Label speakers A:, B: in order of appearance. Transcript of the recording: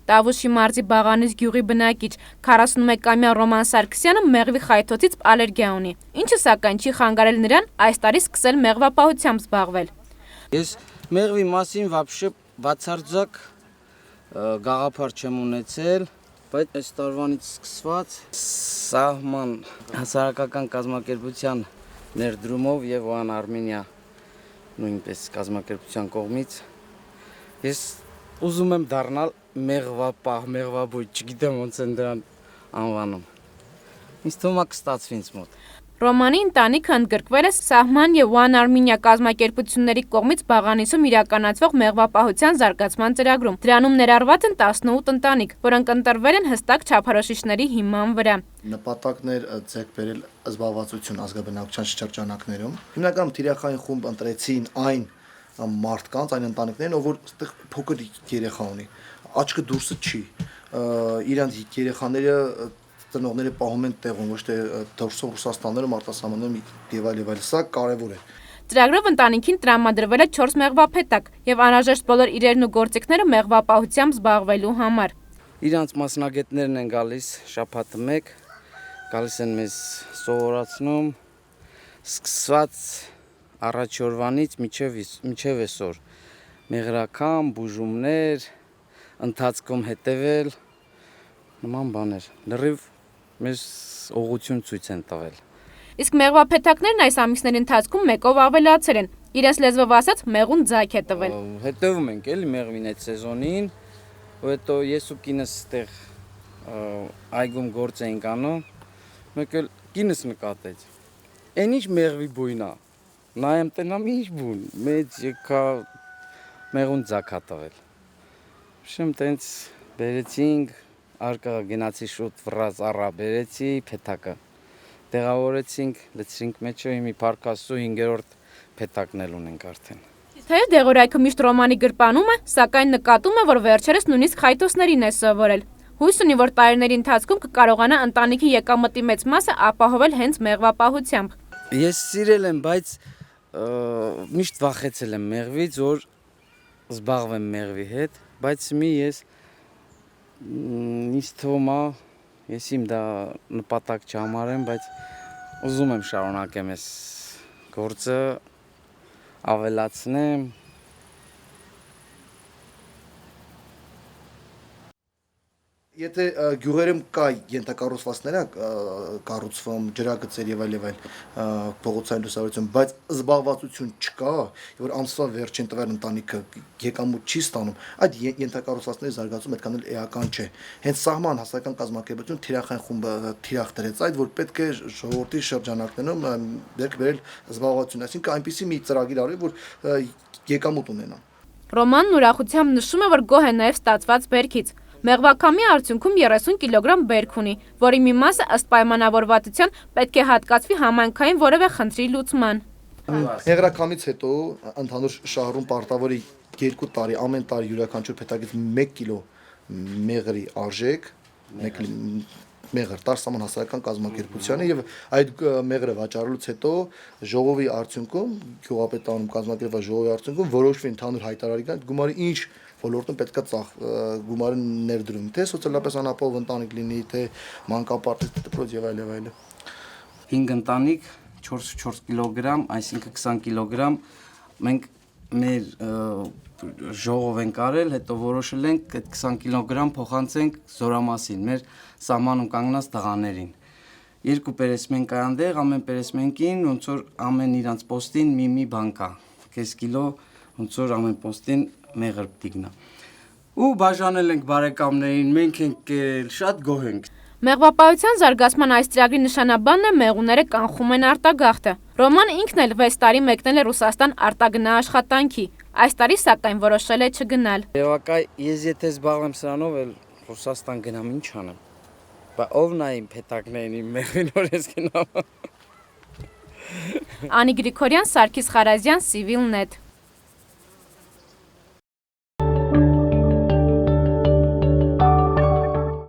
A: Տավուշի մարզի Բաղանից գյուղի բնակիչ 41-ամյա Ռոման Սարգսյանը մեղվի խայթոցից ալերգիա ունի, ինչը սակայն չի խանգարել նրան այս տարի սկսել մեղվապահությամբ զբաղվել։
B: Ես մեղվի մասին вообще բացարձակ գաղափար չեմ ունեցել, բայց այս տարվանից սկսված սահման հասարակական կազմակերպության ներդրումով եւ One Armenia նույնպես կազմակերպության կողմից ես ուզում եմ դառնալ մեղվապահ, մեղվաբույժ, չգիտեմ ոնց են դրան անվանում։ Ինձ թվում է կստացվի ինձ մոտ։
A: Ռոմանի ընտանիքը ընդգրկվել է Սահման եւ One Armenia կազմակերպությունների կողմից Բաղանիսում իրականացվող մեղվապահության զարգացման ծրագրում։ Դրանում ներառված են 18 ընտանիք, որոնք ընտրվել են հստակ չափորոշիչների հիման վրա։
C: Նպատակներ ձեռք բերել զբաղվածություն ազգաբնակչության շրջանակներում։ Հիմնականում թիրախային խումբ ընտրեցին այն մարդկանց, այն ընտանիքներն, որ այդտեղ փոքր երեխա ունի, աչքը դուրսը չի, իրանց երեխաները ծնողները պահում են տեղում, ոչ թե դուրսով Ռուսաստաններում, արտասահմաններում եւ այլ, սա կարեւոր է։
A: Ծրագրով ընտանիքին տրամադրվել է 4 մեղվափետակ եւ անհրաժեշտ բոլոր իրերն ու գործիքները մեղվապահությամբ զբաղվելու համար։
B: Իրանց մասնագետներն են գալիս շաբաթը 1, գալիս են մեզ սովորացնում, սկսված առաջ օրվանից մինչև այսօր մեղրական, բուժումներ, ընթացքում հետևել, նման բաներ, լրիվ մեզ ուղղություն ցույց են տվել։
A: Իսկ մեղվափետակներն այս ամիսների ընթացքում մեկով ավելացել են, իրենց լեզվով ասած մեղուն ձայք է տվել։
B: Հետևում ենք էլի մեղվին այդ սեզոնին, ու հետո ես ու կինս այդտեղ այգում գործ էինք անում, մեկ էլ կինս նկատեց։ Այն ինչ մեղվի բույն է։ Նայեմ տենամ ինչ բուն, մեծ եկա մեղուն ձայք տվել։ Շեմ տենց բերեցինք, արկա գնացի շուտ վռած առա բերեցի փետակը։ Տեղավորեցինք, լցրինք մեջը, մի փարկասու 5-րդ փետակն էլ ունենք արդեն։
A: Թեև Դեղորայքը միշտ Ռոմանի գրպանում է, սակայն նկատում է, որ վերջերս նույնիսկ խայթոցներին է սովորել։ Հույս ունի, որ տարիների ընթացքում կկարողանա ընտանիքի եկամտի մեծ մասը ապահովել հենց մեղվապահությամբ։
B: Ես սիրել եմ, բայց միշտ վախեցել եմ մեղվից, որ զբաղվեմ մեղվի հետ, բայց ես ինձ թվում է, ես իմ դա նպատակ չհամարեմ, բայց ուզում եմ շարունակեմ այս գործը, ավելացնեմ։
C: Եթե գյուղերում կա ենթակառուցվածքներ կառուցվում, ջրագծեր եւ այլ փողոցային լուսավորություն, բայց զբաղվածություն չկա, որ ամսվա վերջին տվյալ ընտանիքը եկամուտ չի ստանում, այդ ենթակառուցվածքների զարգացումը այդքան էլ էական չէ։ Հենց Սահման հասարակական կազմակերպություն թիրախային խումբը թիրախ դրեց այդ, որ պետք է ժողովրդի շրջանակներում դեռ բերել զբաղվածություն, այսինքն այնպիսի մի ծրագիր արել, որ եկամուտ ունենա։
A: Ռոմանն ուրախությամբ նշում է, որ գոհ է նաև ստացված բերքից։ Մեղվակամի արդյունքում 30 կիլոգրամ բերք ունի, որի մի մասը ըստ պայմանավորվածության պետք է հատկացվի համայնքային որևէ խնդրի լուծման։
C: Մեղրակամից հետո ընդհանուր շահառուն պարտավորի 2 տարի ամեն տարի յուրաքանչյուր փետակից 1 կիլո մեղրի արժեք, մեղր Տարսաման հասարակական կազմակերպությանը եւ այդ մեղրը վաճառելուց հետո ժողովի արդյունքում գյուղապետարանում կազմակերպված ժողովի արդյունքում որոշվի ընդհանուր հայտարարի կան գումարի ինչ ոլորտում պետքա գումարը ներդրում, թե սոցիալապես անապահով ընտանիք լինի, թե մանկապարտեզ դպրոց եւ այլ։
B: 5 ընտանիք 4 կիլոգրամ, այսինքն 20 կիլոգրամ մենք մեր ժողով ենք արել, հետո որոշել ենք այդ 20 կիլոգրամ փոխանցենք Զորամասին, մեր սահմանում կանգնած տղաներին։ 2 պերեսմեն կա այնտեղ, ամեն պերեսմենքին ոնց որ ամեն իրանց պոստին մի բան կա, կես կիլո ոնց որ ամեն պոստին մեղր պիտի գնա։ Ու բաժանել ենք բարեկամներին, մենք ենք կերել, շատ գոհ ենք։
A: Մեղվապահության զարգացման այս ծրագրի նշանաբանն է մեղուները կանխում են արտագաղթը։ Ռոման ինքն էլ 6 տարի մեկնել է Ռուսաստան արտագնա աշխատանքի։ Այս տարի սակայն որոշել է չգնալ։
B: Եվակայ ես եթե զբաղվեմ սրանով էլ Ռուսաստան գնամ ինչ անեմ։ Բա ով նա իմ փետակներին իմ մեղրին որ ես գնամ։
A: Անի Գրիգորյան, Սարգիս Խարազյան, Civilnet։